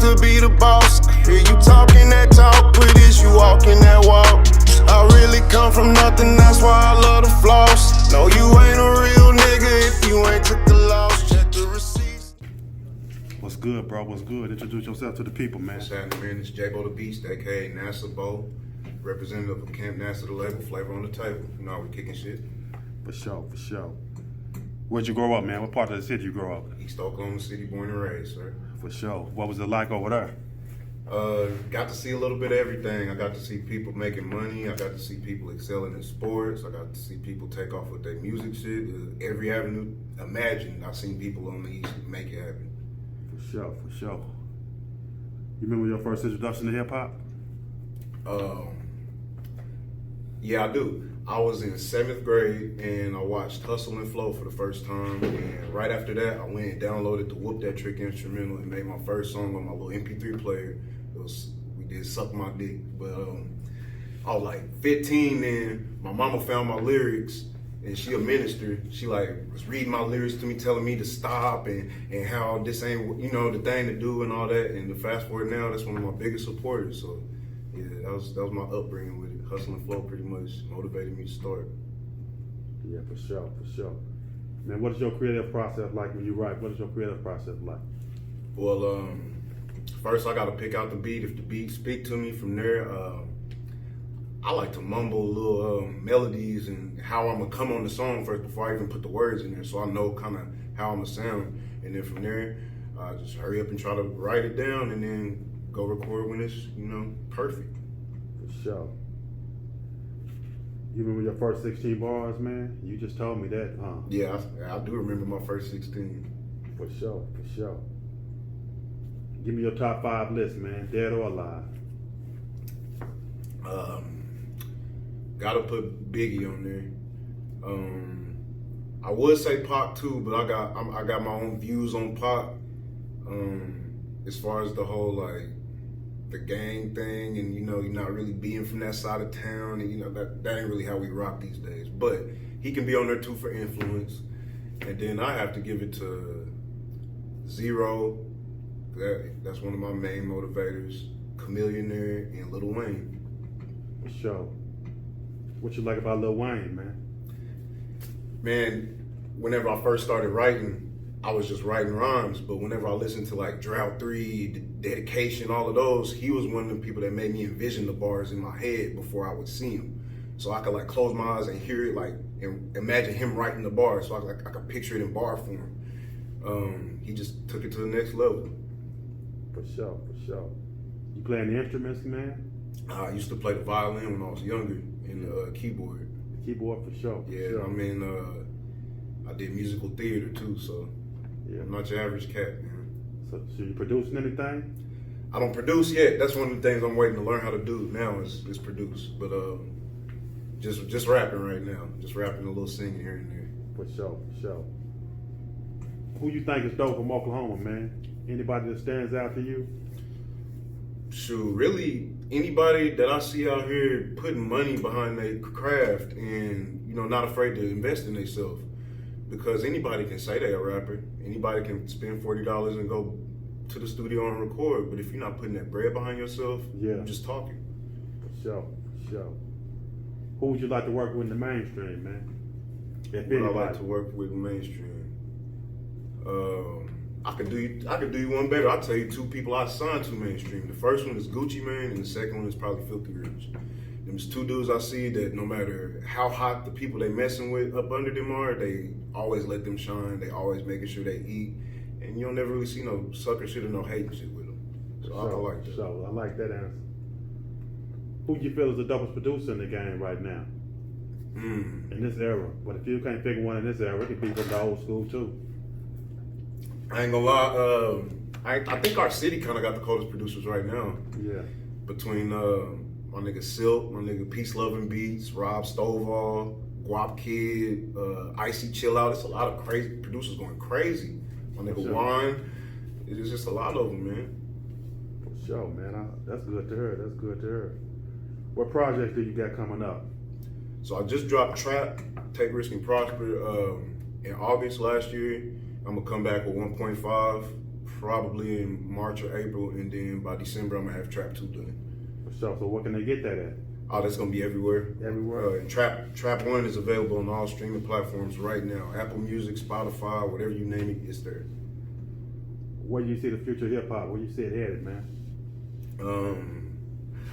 to be the boss. Hear you talking that talk, with this you walking that walk. I really come from nothing, that's why I love the floss. No, you ain't a real nigga if you ain't took the loss. Check the receipts. What's good, bro? What's good? Introduce yourself to the people, man. What's happening, man? It's J-Bo the Beast, aka NASA Bo, representative of Camp NASA, the label, Flavor on the Table. You know how we kicking shit. For sure, for sure. Where'd you grow up, man? What part of the city you grow up? East Oklahoma City, born and raised, sir. For sure. What was it like over there? Got to see a little bit of everything. I got to see people making money. I got to see people excelling in sports. I got to see people take off with their music shit. Every avenue imagined, I've seen people on the East make it happen. For sure, for sure. You remember your first introduction to hip hop? Yeah, I do. I was in 7th grade and I watched Hustle and Flow for the first time. And right after that, I went and downloaded the Whoop That Trick instrumental and made my first song on my little MP3 player. We did Suck My Dick. But I was like 15 then. My mama found my lyrics and she a minister. She like was reading my lyrics to me, telling me to stop and how this ain't, you know, the thing to do and all that. And to fast forward now, that's one of my biggest supporters. So yeah, that was my upbringing with it. Hustle and Flow pretty much motivated me to start. Yeah, for sure, for sure. Man, what is your creative process like when you write? What is your creative process like? Well, first I got to pick out the beat. If the beat speak to me from there, I like to mumble little melodies and how I'm gonna come on the song first before I even put the words in there, so I know kind of how I'm gonna sound. And then from there, I just hurry up and try to write it down, and then go record when it's, you know, perfect. For sure. You remember your first 16 bars, man? You just told me that, huh? Yeah, I do remember my first 16. For sure, for sure. Give me your top 5 list, man, dead or alive. Gotta put Biggie on there. I would say Pac too, but I got my own views on Pac. As far as the whole like the gang thing, and you know, you're not really being from that side of town, and you know that ain't really how we rock these days. But he can be on there too for influence. And then I have to give it to Zero. That's one of my main motivators. Chameleonaire and Lil Wayne. For sure. What you like about Lil Wayne, man? Man, whenever I first started writing, I was just writing rhymes, but whenever I listened to like Drought 3, Dedication, all of those, he was one of the people that made me envision the bars in my head before I would see them. So I could like close my eyes and hear it, like, and imagine him writing the bars, so I could picture it in bar form. He just took it to the next level. For sure, for sure. You playing the instruments, man? I used to play the violin when I was younger, and the keyboard. The keyboard, for sure. Yeah, sure. I mean, I did musical theater too, so yeah. I'm not your average cat, man. So you producing anything? I don't produce yet. That's one of the things I'm waiting to learn how to do now is produce. But just rapping right now. Just rapping a little singing here and there. For sure, for sure. Who you think is dope from Oklahoma, man? Anybody that stands out to you? Shoot, really anybody that I see out here putting money behind their craft and, you know, not afraid to invest in themselves. Because anybody can say they're a rapper. Anybody can spend $40 and go to the studio and record. But if you're not putting that bread behind yourself, you're just talking. For sure, for sure. Who would you like to work with in the mainstream, man? If Who would I like to work with in the mainstream? I could do you one better. I'll tell you 2 people I signed to mainstream. The first one is Gucci Mane, and the second one is probably Filthy Rich. There's 2 dudes I see that no matter how hot the people they messing with up under them are, they always let them shine. They always making sure they eat, and you don't never really see no sucker shit or no hating shit with them. So I like that. So I like that answer. Who you feel is the dopest producer in the game right now? In this era. But if you can't pick one in this era, it could be from the old school too. I ain't gonna lie, I think our city kind of got the coldest producers right now. Yeah. Between my nigga Silk, my nigga Peace Loving Beats, Rob Stovall, Guap Kid, Icy Chill Out. It's a lot of crazy producers going crazy. My nigga Juan. It's just a lot of them, man. For sure, man. That's good to hear. That's good to hear. What projects do you got coming up? So I just dropped Trap, Take Risk and Prosper in August last year. I'm gonna come back with 1.5 probably in March or April, and then by December I'm gonna have Trap 2 done. For sure. So what can they get that at? Oh, that's gonna be everywhere. Everywhere. And Trap 1 is available on all streaming platforms right now. Apple Music, Spotify, whatever you name it, it's there. Where do you see the future of hip hop? Where you see it headed, man?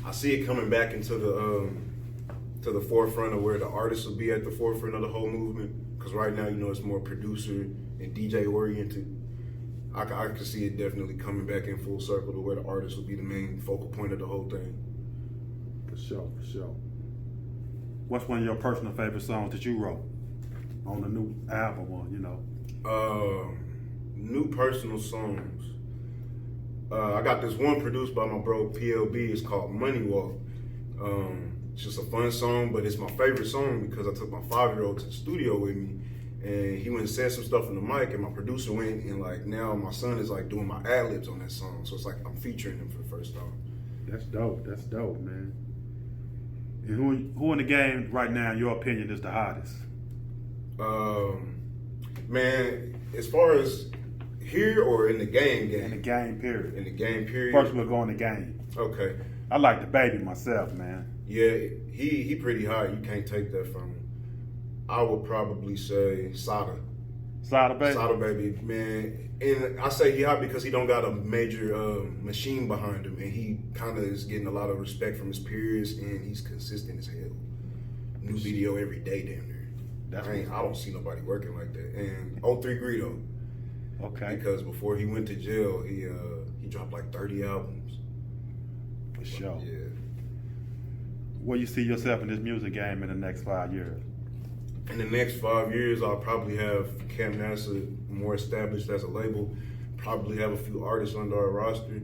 I see it coming back into the forefront of where the artists will be at the forefront of the whole movement. Because right now, it's more producer and DJ oriented. I can see it definitely coming back in full circle to where the artist will be the main focal point of the whole thing. For sure. What's one of your personal favorite songs that you wrote on the new album? New personal songs. I got this one produced by my bro PLB. It's called Money Walk. It's just a fun song, but it's my favorite song because I took my 5-year-old to the studio with me, and he went and said some stuff in the mic, and my producer went and now my son is doing my ad-libs on that song. So it's like I'm featuring him for the first time. That's dope, man. And who in the game right now, in your opinion, is the hottest? Man, as far as here or in the game? In the game, period. In the game, period. First we'll go in the game. Okay. I like the baby myself, man. Yeah, he pretty hot. You can't take that from him. I would probably say Sada. Sada baby? Sada baby, man. And I say he hot because he don't got a major machine behind him, and he kind of is getting a lot of respect from his peers, and he's consistent as hell. New video every day, damn near. I don't see nobody working like that. And 03 Greedo. Okay. Because before he went to jail, he dropped like 30 albums. For sure. Yeah. Where you see yourself in this music game in the next 5 years? In the next 5 years, I'll probably have Camp NASA more established as a label. Probably have a few artists under our roster.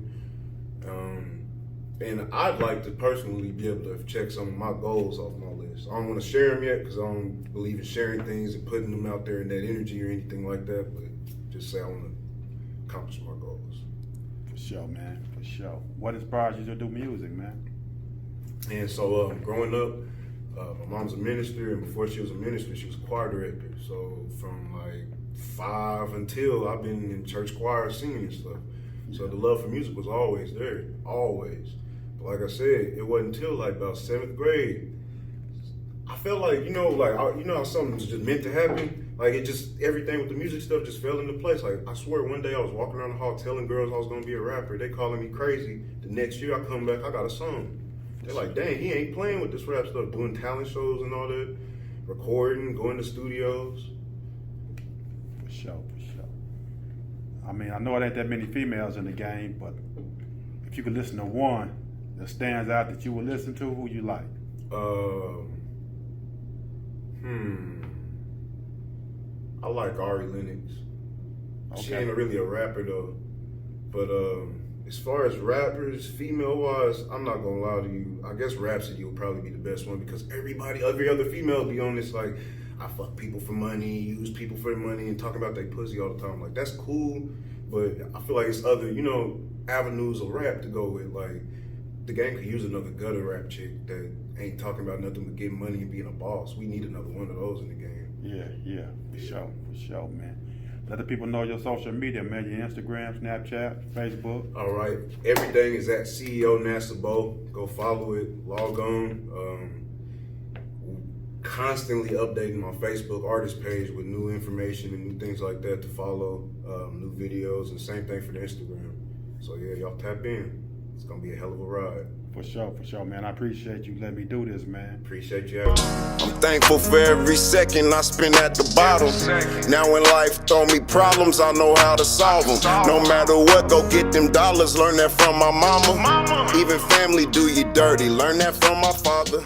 And I'd like to personally be able to check some of my goals off my list. I don't want to share them yet because I don't believe in sharing things and putting them out there in that energy or anything like that. But just say I want to accomplish my goals. For sure, man. For sure. What inspires you to do music, man? And so growing up, my mom's a minister, and before she was a minister, she was a choir director. So from like 5 until I've been in church choir singing and stuff. So the love for music was always there, always. But like I said, it wasn't until like about 7th grade. I felt like, how something's just meant to happen. Like everything with the music stuff just fell into place. Like I swear one day I was walking around the hall telling girls I was gonna be a rapper. They calling me crazy. The next year I come back, I got a song. They're like, dang, he ain't playing with this rap stuff, doing talent shows and all that, recording, going to studios. For sure. I mean, I know it ain't that many females in the game, but if you could listen to one that stands out that you would listen to, who you like? I like Ari Lennox. Okay. She ain't really a rapper though. But as far as rappers, female-wise, I'm not gonna lie to you. I guess Rhapsody will probably be the best one because every other female be on this like, I fuck people for money, use people for money, and talking about their pussy all the time. Like that's cool, but I feel like it's other, avenues of rap to go with. Like the game could use another gutter rap chick that ain't talking about nothing but getting money and being a boss. We need another one of those in the game. Yeah, for sure, man. Let the people know your social media, man. Your Instagram, Snapchat, Facebook. All right. Everything is at CEO NASA Bo. Go follow it. Log on. Constantly updating my Facebook artist page with new information and new things like that to follow. New videos, and same thing for the Instagram. So yeah, y'all tap in. It's gonna be a hell of a ride. For sure, man. I appreciate you letting me do this, man. Appreciate you having me. I'm thankful for every second I spend at the bottom. Now when life throw me problems, I know how to solve them. No matter what, go get them dollars. Learn that from my mama. Even family do you dirty. Learn that from my father.